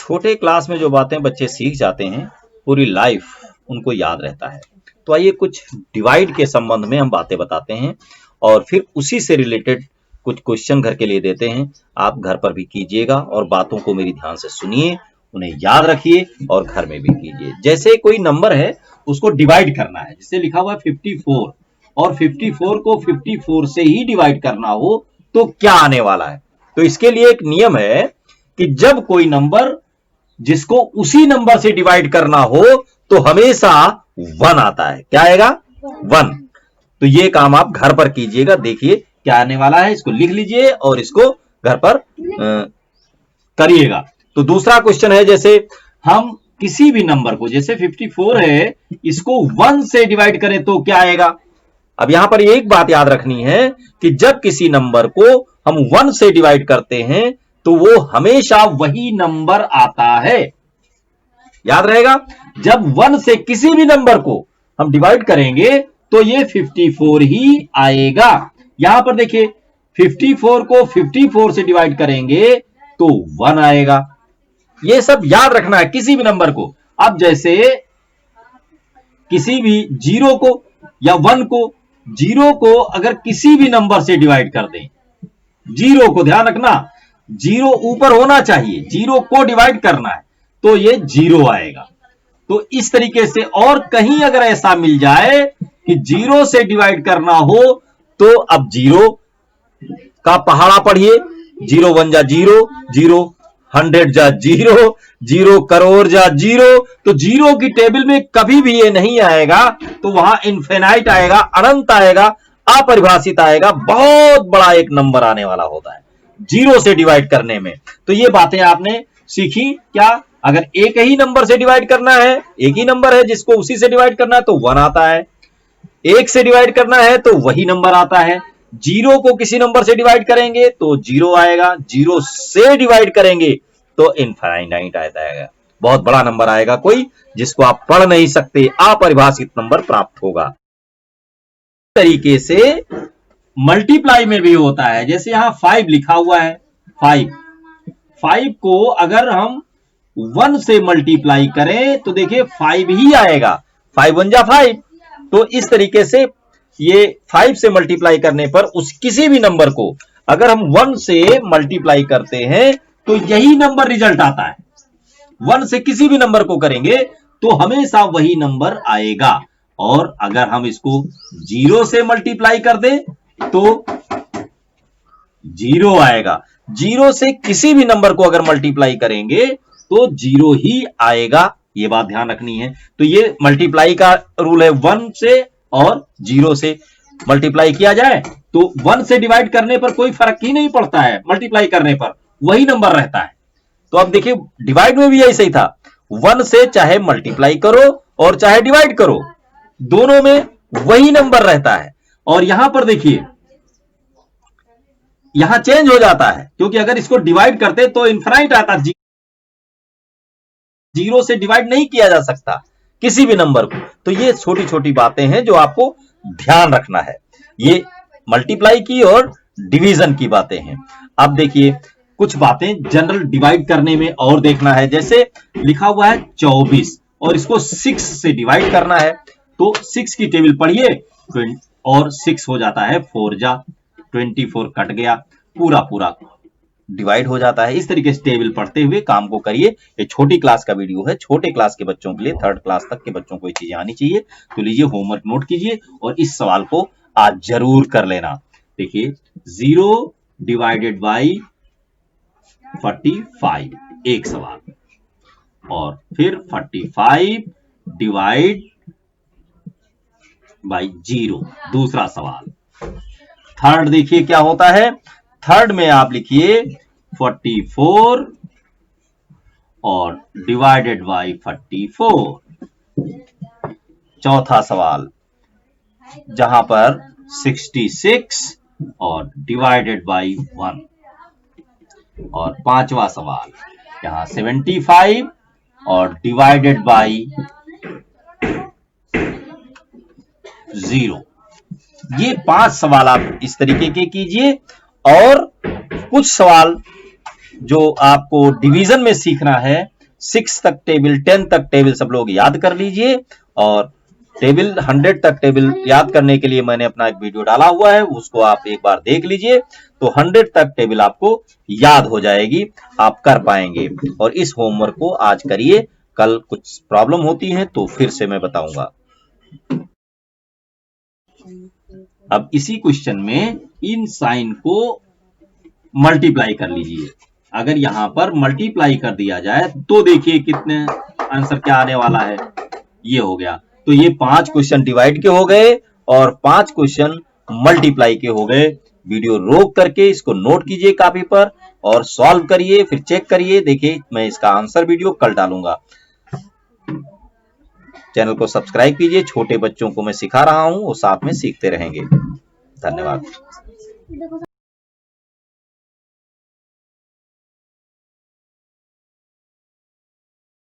छोटे क्लास में जो बातें बच्चे सीख जाते हैं पूरी लाइफ उनको याद रहता है। तो आइए कुछ डिवाइड के संबंध में हम बातें बताते हैं और फिर उसी से रिलेटेड कुछ क्वेश्चन घर के लिए देते हैं। आप घर पर भी कीजिएगा और बातों को मेरी ध्यान से सुनिए, उन्हें याद रखिए और घर में भी कीजिए। जैसे कोई नंबर है उसको डिवाइड करना है, जिससे लिखा हुआ है 54 और 54 को 54 से ही डिवाइड करना हो तो क्या आने वाला है। तो इसके लिए एक नियम है कि जब कोई नंबर जिसको उसी नंबर से डिवाइड करना हो तो हमेशा 1 आता है। क्या आएगा? 1। तो ये काम आप घर पर कीजिएगा, देखिए क्या आने वाला है, इसको लिख लीजिए और इसको घर पर करिएगा। तो दूसरा क्वेश्चन है, जैसे हम किसी भी नंबर को, जैसे 54 है, इसको 1 से डिवाइड करें तो क्या आएगा। अब यहां पर एक बात याद रखनी है कि जब किसी नंबर को हम 1 से डिवाइड करते हैं तो वो हमेशा वही नंबर आता है। याद रहेगा, जब 1 से किसी भी नंबर को हम डिवाइड करेंगे तो ये 54 ही आएगा। यहां पर देखिए 54 को 54 से डिवाइड करेंगे तो 1 आएगा। ये सब याद रखना है किसी भी नंबर को। अब जैसे किसी भी 0 को या 1 को, 0 को अगर किसी भी नंबर से डिवाइड कर दें, 0 को ध्यान रखना 0 ऊपर होना चाहिए, 0 को डिवाइड करना है तो ये 0 आएगा। तो इस तरीके से और कहीं अगर ऐसा मिल जाए कि 0 से डिवाइड करना हो तो अब 0 का पहाड़ा पढ़िए, 0 1 जा 0, 0 100 जा 0, 0 करोड़ जा 0। तो 0 की टेबल में कभी भी ये नहीं आएगा, तो वहां इनफिनाइट आएगा, अनंत आएगा, अपरिभाषित आएगा, बहुत बड़ा एक नंबर आने वाला होता है 0 से डिवाइड करने में। तो ये बातें आपने सीखी क्या? अगर एक ही नंबर से डिवाइड करना है, एक ही नंबर है जिसको उसी से डिवाइड करना है तो 1 आता है, 1 से डिवाइड करना है तो वही नंबर आता है, 0 को किसी नंबर से डिवाइड करेंगे तो 0 आएगा, 0 से डिवाइड करेंगे तो इनफाइनाइट आता है, बहुत बड़ा नंबर आएगा कोई जिसको आप पढ़ नहीं सकते, अपरिभाषित नंबर प्राप्त होगा। इस तरीके से मल्टीप्लाई में भी होता है। जैसे यहां 5 लिखा हुआ है, 5 को अगर हम 1 से मल्टीप्लाई करें तो देखिए 5 ही आएगा, 5 1 जा 5। तो इस तरीके से ये 5 से मल्टीप्लाई करने पर उस किसी भी नंबर को अगर हम 1 से मल्टीप्लाई करते हैं तो यही नंबर रिजल्ट आता है। 1 से किसी भी नंबर को करेंगे तो हमेशा वही नंबर आएगा। और अगर हम इसको 0 से मल्टीप्लाई कर दें तो 0 आएगा, 0 से किसी भी नंबर को अगर मल्टीप्लाई करेंगे तो 0 ही आएगा, ये बात ध्यान रखनी है। तो ये मल्टीप्लाई का रूल है, 1 से और 0 से मल्टीप्लाई किया जाए तो 1 से डिवाइड करने पर कोई फर्क ही नहीं पड़ता है, मल्टीप्लाई करने पर वही नंबर रहता है। तो अब देखिए डिवाइड में भी ऐसे ही था, 1 से चाहे मल्टीप्लाई करो और चाहे डिवाइड करो, दोनों में वही नंबर रहता है। और यहां पर देखिए यहां चेंज हो जाता है, क्योंकि अगर इसको डिवाइड करते तो इनफिनाइट आता, 0 से डिवाइड नहीं किया जा सकता किसी भी नंबर को। तो ये छोटी छोटी बातें हैं जो आपको ध्यान रखना है। ये मल्टीप्लाई की और डिवीजन की बातें हैं। अब देखिए कुछ बातें जनरल डिवाइड करने में और देखना है। जैसे लिखा हुआ है 24 और इसको 6 से डिवाइड करना है तो 6 की टेबल पढ़िए और 6 हो जाता है 4 जा 24, कट गया, पूरा पूरा डिवाइड हो जाता है। इस तरीके से टेबल पढ़ते हुए काम को करिए। ये छोटी क्लास का वीडियो है, छोटे क्लास के बच्चों के लिए, 3rd क्लास तक के बच्चों को ये चीजें आनी चाहिए। तो लीजिए होमवर्क नोट कीजिए और इस सवाल को आज जरूर कर लेना। देखिए 0 डिवाइडेड बाई 45 एक सवाल, और फिर 45 डिवाइड बाई 0 दूसरा सवाल। 3rd देखिए क्या होता है, 3rd में आप लिखिए 44 और डिवाइडेड बाई 44। चौथा सवाल जहां पर 66 और डिवाइडेड बाई 1। और 5वां सवाल यहां 75 और डिवाइडेड बाई 0। ये 5 सवाल आप इस तरीके के कीजिए। और कुछ सवाल जो आपको डिवीजन में सीखना है 6 तक टेबल, 10 तक टेबल सब लोग याद कर लीजिए। और टेबल 100 तक टेबल याद करने के लिए मैंने अपना एक वीडियो डाला हुआ है, उसको आप एक बार देख लीजिए, तो 100 तक टेबल आपको याद हो जाएगी, आप कर पाएंगे। और इस होमवर्क को आज करिए, कल कुछ प्रॉब्लम होती है तो फिर से मैं बताऊंगा। अब इसी क्वेश्चन में इन साइन को मल्टीप्लाई कर लीजिए। अगर यहां पर मल्टीप्लाई कर दिया जाए तो देखिए कितने आंसर क्या आने वाला है। ये हो गया, तो ये 5 क्वेश्चन डिवाइड के हो गए और 5 क्वेश्चन मल्टीप्लाई के हो गए। वीडियो रोक करके इसको नोट कीजिए कॉपी पर और सॉल्व करिए, फिर चेक करिए। देखिए मैं इसका आंसर वीडियो कल डालूंगा। चैनल को सब्सक्राइब कीजिए, छोटे बच्चों को मैं सिखा रहा हूं, वो साथ में सीखते रहेंगे। धन्यवाद।